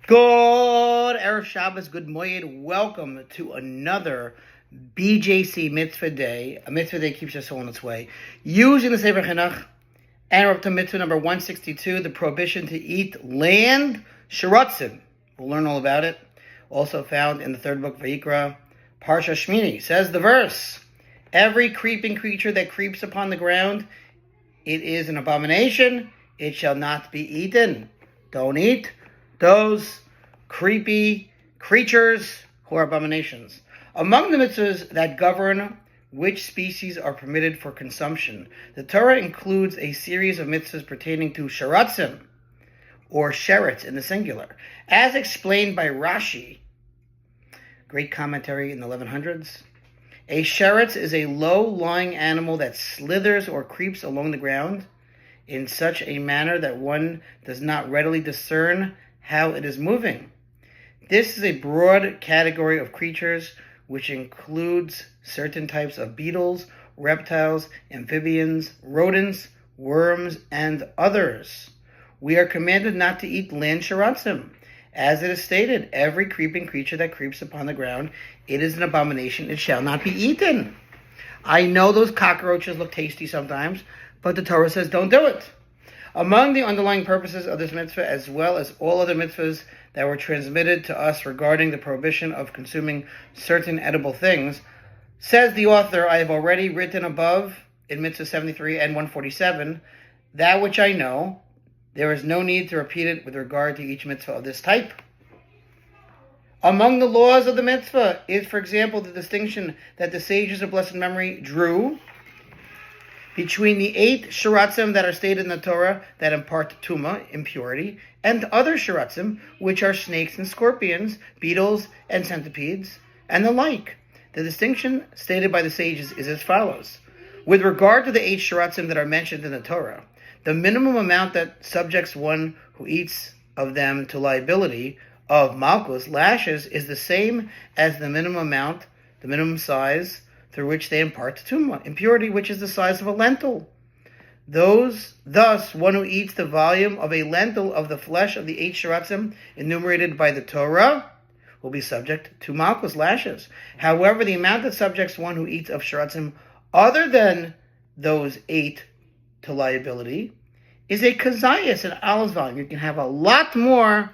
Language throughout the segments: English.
Good Erev Shabbos, good Moed. Welcome to another BJC Mitzvah Day. A Mitzvah Day keeps us on its way. Using the Sefer Hachinuch, and we're up to Mitzvah number 162, the prohibition to eat land, sheratzim. We'll learn all about it. Also found in the third book, Vayikra, Parsha Shmini. Says the verse, every creeping creature that creeps upon the ground, it is an abomination. It shall not be eaten. Don't eat those creepy creatures who are abominations. Among the mitzvahs that govern which species are permitted for consumption, the Torah includes a series of mitzvahs pertaining to sheratzim, or sheretz in the singular. As explained by Rashi, great commentary in the 1100s, a sheretz is a low-lying animal that slithers or creeps along the ground in such a manner that one does not readily discern how it is moving. This is a broad category of creatures which includes certain types of beetles, reptiles, amphibians, rodents, worms, and others. We are commanded not to eat land sheratzim. As it is stated, every creeping creature that creeps upon the ground, it is an abomination, it shall not be eaten. I know those cockroaches look tasty sometimes, but the Torah says don't do it. Among the underlying purposes of this mitzvah, as well as all other mitzvahs that were transmitted to us regarding the prohibition of consuming certain edible things, says the author, I have already written above in mitzvah 73 and 147, that which I know, there is no need to repeat it with regard to each mitzvah of this type. Among the laws of the mitzvah is, for example, the distinction that the sages of blessed memory drew between the 8 sheratzim that are stated in the Torah that impart tumah, impurity, and other sheratzim, which are snakes and scorpions, beetles and centipedes, and the like. The distinction stated by the sages is as follows. With regard to the 8 sheratzim that are mentioned in the Torah, the minimum amount that subjects one who eats of them to liability of malchus, lashes, is the same as the minimum amount, the minimum size, through which they impart tumah, impurity, which is the size of a lentil. Thus, one who eats the volume of a lentil of the flesh of the 8 sheratzim enumerated by the Torah will be subject to malchus, lashes. However, the amount that subjects one who eats of sheratzim other than those 8 to liability is a kazayas, an olive's volume. You can have a lot more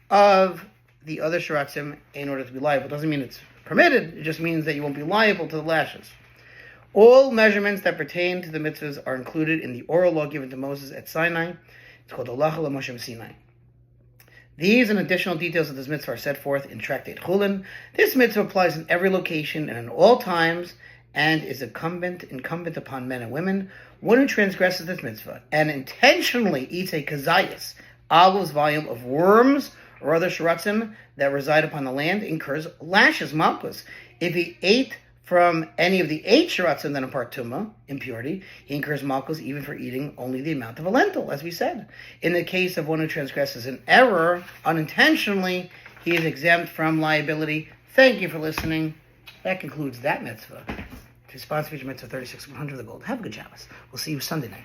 of the other sheratzim in order to be liable. It doesn't mean it's permitted, it just means that you won't be liable to the lashes. All measurements that pertain to the mitzvahs are included in the oral law given to Moses at Sinai. It's called Halacha LaMoshe Sinai. These and additional details of this mitzvah are set forth in Tractate Chulin. This mitzvah applies in every location and in all times, and is incumbent upon men and women. One who transgresses this mitzvah and intentionally eats a kazayas, olive's volume of worms or other sheratzim that reside upon the land, incurs lashes, malchus. If he ate from any of the 8 sheratzim that impart tumah, impurity, he incurs malchus even for eating only the amount of a lentil, as we said. In the case of one who transgresses an error unintentionally, he is exempt from liability. Thank you for listening. That concludes that mitzvah. To sponsor Mitzvah 36, 100 of the gold. Have a good Shabbos. We'll see you Sunday night.